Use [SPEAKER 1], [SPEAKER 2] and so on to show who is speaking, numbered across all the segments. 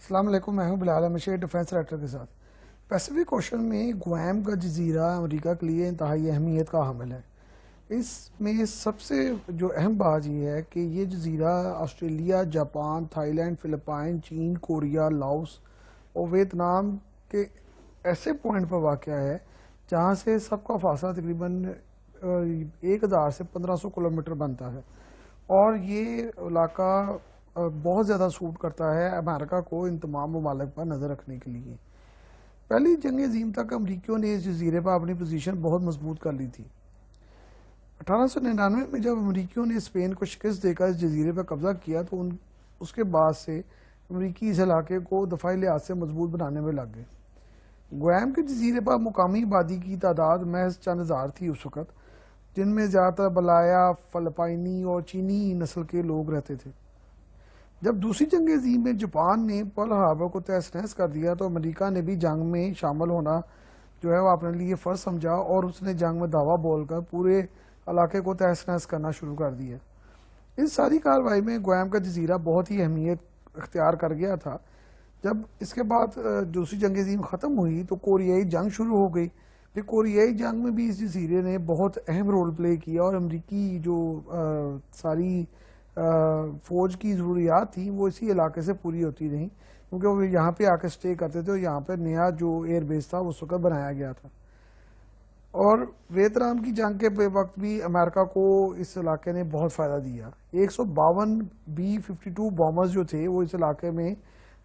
[SPEAKER 1] السلام علیکم، میں ہوں بلال احمد ڈیفینس ڈائریکٹر کے ساتھ۔ پیسیفک اوشن میں گوائم کا جزیرہ امریکہ کے لیے انتہائی اہمیت کا حامل ہے۔ اس میں سب سے جو اہم بات یہ ہے کہ یہ جزیرہ Australia, Japan, Thailand, Philippines, چین، کوریا، لاؤس اور ویتنام کے ایسے پوائنٹ پر واقع ہے جہاں سے سب کا فاصلہ تقریباً 1000 سے 1500 کلومیٹر بنتا ہے، اور یہ علاقہ بہت زیادہ سوٹ کرتا ہے امریکہ کو ان تمام ممالک پر نظر رکھنے کے لیے۔ پہلی جنگ عظیم تک امریکیوں نے اس جزیرے پر اپنی پوزیشن بہت مضبوط کر لی تھی۔ 1899 میں جب امریکیوں نے اسپین کو شکست دے کر اس جزیرے پر قبضہ کیا تو اس کے بعد سے امریکی اس علاقے کو دفاعی لحاظ سے مضبوط بنانے میں لگ گئے۔ گوائم کے جزیرے پر مقامی آبادی کی تعداد محض چند ہزار تھی اس وقت، جن میں زیادہ تر بلایا، فلپائنی اور چینی نسل کے لوگ رہتے تھے۔ جب دوسری جنگ عظیم میں جاپان نے پرل ہاربر کو تہس نہس کر دیا تو امریکہ نے بھی جنگ میں شامل ہونا جو ہے وہ اپنے لیے فرض سمجھا، اور اس نے جنگ میں دعویٰ بول کر پورے علاقے کو تہس نہس کرنا شروع کر دیا۔ اس ساری کارروائی میں گوائم کا جزیرہ بہت ہی اہمیت اختیار کر گیا تھا۔ جب اس کے بعد دوسری جنگ عظیم ختم ہوئی تو کوریائی جنگ شروع ہو گئی۔ پھر کوریائی جنگ میں بھی اس جزیرے نے بہت اہم رول پلے کیا، اور امریکی جو ساری فوج کی ضروریات تھیں وہ اسی علاقے سے پوری ہوتی رہیں، کیونکہ وہ یہاں پہ آ کے اسٹے کرتے تھے، اور یہاں پہ نیا جو ایئر بیس تھا اس وقت بنایا گیا تھا۔ اور ویتنام کی جنگ کے وقت بھی امریکہ کو اس علاقے نے بہت فائدہ دیا۔ 152 B-52 بامرز جو تھے وہ اس علاقے میں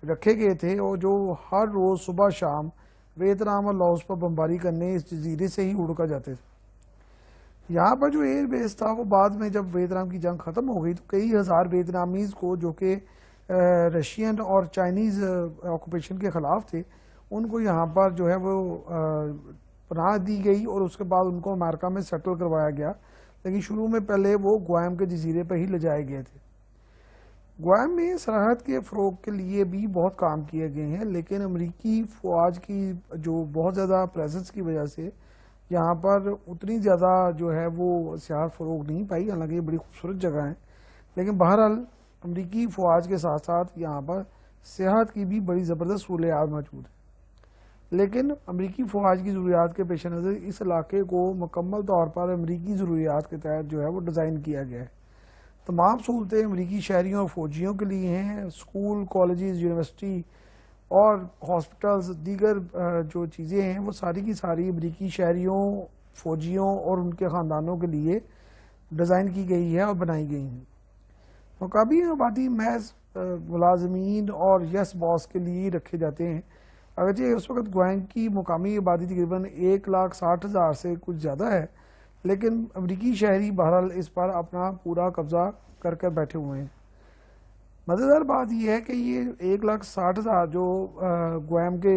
[SPEAKER 1] رکھے گئے تھے، اور جو ہر روز صبح شام ویتنام اور لاؤس پر بمباری کرنے اس جزیرے سے ہی اڑ کر جاتے تھے۔ یہاں پر جو ایئر بیس تھا وہ بعد میں جب ویتنام کی جنگ ختم ہو گئی تو کئی ہزار ویتنامیز کو جو کہ رشین اور چائنیز آکوپیشن کے خلاف تھے، ان کو یہاں پر جو ہے وہ پناہ دی گئی، اور اس کے بعد ان کو امریکہ میں سیٹل کروایا گیا، لیکن شروع میں پہلے وہ گوائم کے جزیرے پہ ہی لے جائے گئے تھے۔ گوائم میں سرحد کے فروغ کے لیے بھی بہت کام کیے گئے ہیں، لیکن امریکی فوج کی جو بہت زیادہ پریزنس کی وجہ سے یہاں پر اتنی زیادہ جو ہے وہ سیاحت فروغ نہیں پائی، حالانکہ یہ بڑی خوبصورت جگہ ہیں، لیکن بہرحال امریکی فوج کے ساتھ ساتھ یہاں پر سیاحت کی بھی بڑی زبردست سہولیات موجود ہیں۔ لیکن امریکی فوج کی ضروریات کے پیش نظر اس علاقے کو مکمل طور پر امریکی ضروریات کے تحت جو ہے وہ ڈیزائن کیا گیا ہے۔ تمام سہولتیں امریکی شہریوں اور فوجیوں کے لیے ہیں، اسکول، کالجز، یونیورسٹی اور ہاسپٹلز، دیگر جو چیزیں ہیں وہ ساری کی ساری امریکی شہریوں، فوجیوں اور ان کے خاندانوں کے لیے ڈیزائن کی گئی ہے اور بنائی گئی ہیں۔ مقامی آبادی محض ملازمین اور یس باس کے لیے ہی رکھے جاتے ہیں، اگرچہ اس وقت گوائم کی مقامی آبادی تقریباً 1,60,000 سے کچھ زیادہ ہے، لیکن امریکی شہری بہرحال اس پر اپنا پورا قبضہ کر بیٹھے ہوئے ہیں۔ مزیدار بات یہ ہے کہ یہ 1,60,000 جو گوائم کے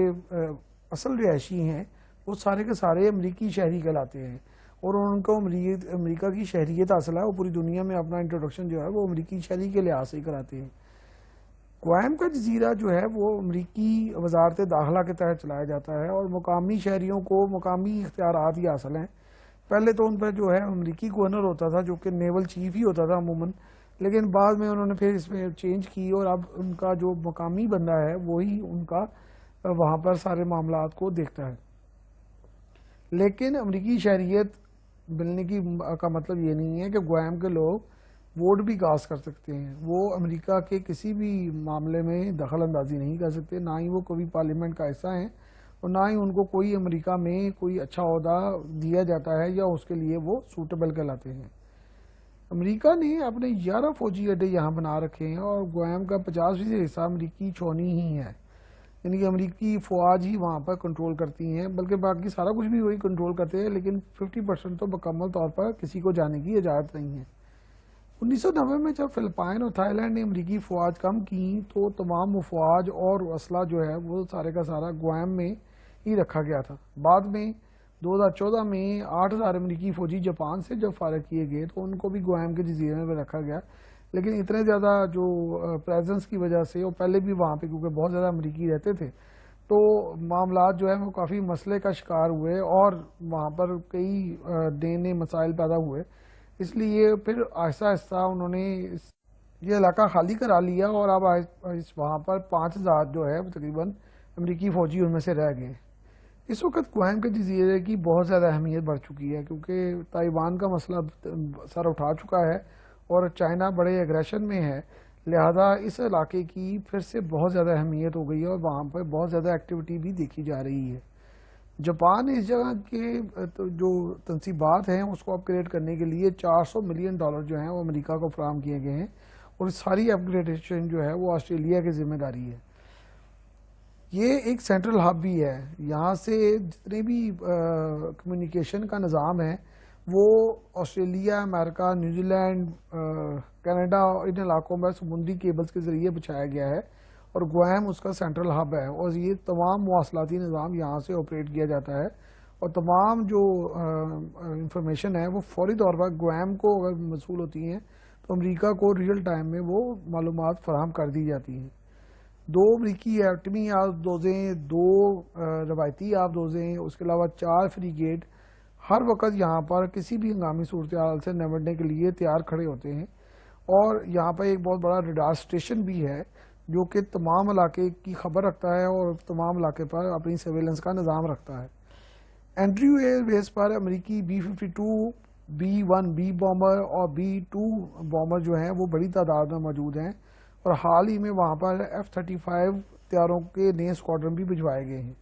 [SPEAKER 1] اصل رہائشی ہیں وہ سارے کے سارے امریکی شہری کہلاتے ہیں، اور ان کو امریکہ کی شہریت حاصل ہے، وہ پوری دنیا میں اپنا انٹروڈکشن جو ہے وہ امریکی شہری کے لحاظ سے ہی کراتے ہیں۔ گوائم کا جزیرہ جو ہے وہ امریکی وزارت داخلہ کے تحت چلایا جاتا ہے، اور مقامی شہریوں کو مقامی اختیارات ہی حاصل ہیں۔ پہلے تو ان پر جو ہے امریکی گورنر ہوتا تھا جو کہ نیول چیف ہی ہوتا تھا عموماً، لیکن بعد میں انہوں نے پھر اس میں چینج کی، اور اب ان کا جو مقامی بندہ ہے وہی ان کا وہاں پر سارے معاملات کو دیکھتا ہے۔ لیکن امریکی شہریت ملنے کا مطلب یہ نہیں ہے کہ گوائم کے لوگ ووٹ بھی کاسٹ کر سکتے ہیں۔ وہ امریکہ کے کسی بھی معاملے میں دخل اندازی نہیں کر سکتے، نہ ہی وہ کبھی پارلیمنٹ کا حصہ ہیں، اور نہ ہی ان کو کوئی امریکہ میں کوئی اچھا عہدہ دیا جاتا ہے یا اس کے لیے وہ سوٹیبل کہلاتے ہیں۔ امریکہ نے اپنے 11 فوجی اڈے یہاں بنا رکھے ہیں، اور گوائم کا 50% حصہ امریکی چھونی ہی ہے، یعنی کہ امریکی فوج ہی وہاں پر کنٹرول کرتی ہیں، بلکہ باقی سارا کچھ بھی وہی کنٹرول کرتے ہیں، لیکن 50% تو مکمل طور پر کسی کو جانے کی اجازت نہیں ہے۔ 1990 میں جب فلپائن اور تھائی لینڈ نے امریکی فوج کم کی تو تمام افواج اور اسلحہ جو ہے وہ سارے کا سارا گوائم میں ہی رکھا گیا تھا۔ بعد میں 2014 میں 8,000 امریکی فوجی جاپان سے جب فارغ کیے گئے تو ان کو بھی گوائم کے جزیرے میں رکھا گیا، لیکن اتنے زیادہ جو پریزنس کی وجہ سے، وہ پہلے بھی وہاں پہ کیونکہ بہت زیادہ امریکی رہتے تھے تو معاملات جو ہے وہ کافی مسئلے کا شکار ہوئے، اور وہاں پر کئی نئے مسائل پیدا ہوئے، اس لیے پھر آہستہ آہستہ انہوں نے یہ علاقہ خالی کرا لیا اور اب وہاں پر 5,000 جو ہے تقریباً امریکی فوجی ان میں سے رہ گئے. اس وقت گوائم کے جزیرے کی بہت زیادہ اہمیت بڑھ چکی ہے کیونکہ تائیوان کا مسئلہ سر اٹھا چکا ہے اور چائنا بڑے ایگریشن میں ہے، لہذا اس علاقے کی پھر سے بہت زیادہ اہمیت ہو گئی ہے اور وہاں پہ بہت زیادہ ایکٹیویٹی بھی دیکھی جا رہی ہے. جاپان اس جگہ کے جو تنصیبات ہیں اس کو اپ گریڈ کرنے کے لیے $400 ملین جو ہیں وہ امریکہ کو فراہم کیے گئے ہیں اور ساری اپ گریڈیشن جو ہے وہ آسٹریلیا کی ذمہ داری ہے. یہ ایک سینٹرل ہب بھی ہے، یہاں سے جتنے بھی کمیونیکیشن کا نظام ہے وہ آسٹریلیا، امریکہ، نیوزی لینڈ، کینیڈا، ان علاقوں میں سمندری کیبلز کے ذریعے بچھایا گیا ہے اور گوائم اس کا سینٹرل ہب ہے اور یہ تمام مواصلاتی نظام یہاں سے آپریٹ کیا جاتا ہے اور تمام جو انفارمیشن ہے وہ فوری طور پر گوائم کو اگر موصول ہوتی ہیں تو امریکہ کو ریئل ٹائم میں وہ معلومات فراہم کر دی جاتی ہیں. 2 امریکی ایٹمی آبدوزیں، 2 روایتی آبدوزیں، اس کے علاوہ 4 فریگیٹ ہر وقت یہاں پر کسی بھی ہنگامی صورتحال سے نمٹنے کے لیے تیار کھڑے ہوتے ہیں اور یہاں پر ایک بہت بڑا ریڈار اسٹیشن بھی ہے جو کہ تمام علاقے کی خبر رکھتا ہے اور تمام علاقے پر اپنی سرویلنس کا نظام رکھتا ہے. اینڈریو ایئر بیس پر امریکی B-52، B-1B بامبر اور B-2 بامبر جو ہیں وہ بڑی تعداد میں موجود ہیں اور حال ہی میں وہاں پر F-35 طیاروں کے نئے اسکواڈرن بھی بھجوائے گئے ہیں.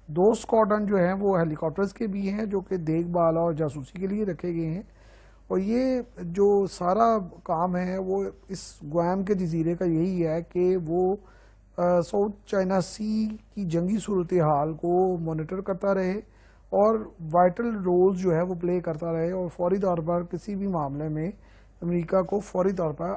[SPEAKER 1] 2 اسکواڈرن جو ہیں وہ ہیلی کاپٹرز کے بھی ہیں جو کہ دیکھ بھال اور جاسوسی کے لیے رکھے گئے ہیں اور یہ جو سارا کام ہے وہ اس گوائم کے جزیرے کا یہی ہے کہ وہ ساؤتھ چائنا سی کی جنگی صورتحال کو مانیٹر کرتا رہے اور وائٹل رولز جو ہے وہ پلے کرتا رہے اور فوری طور پر کسی بھی معاملے میں امریکہ کو فوری طور پر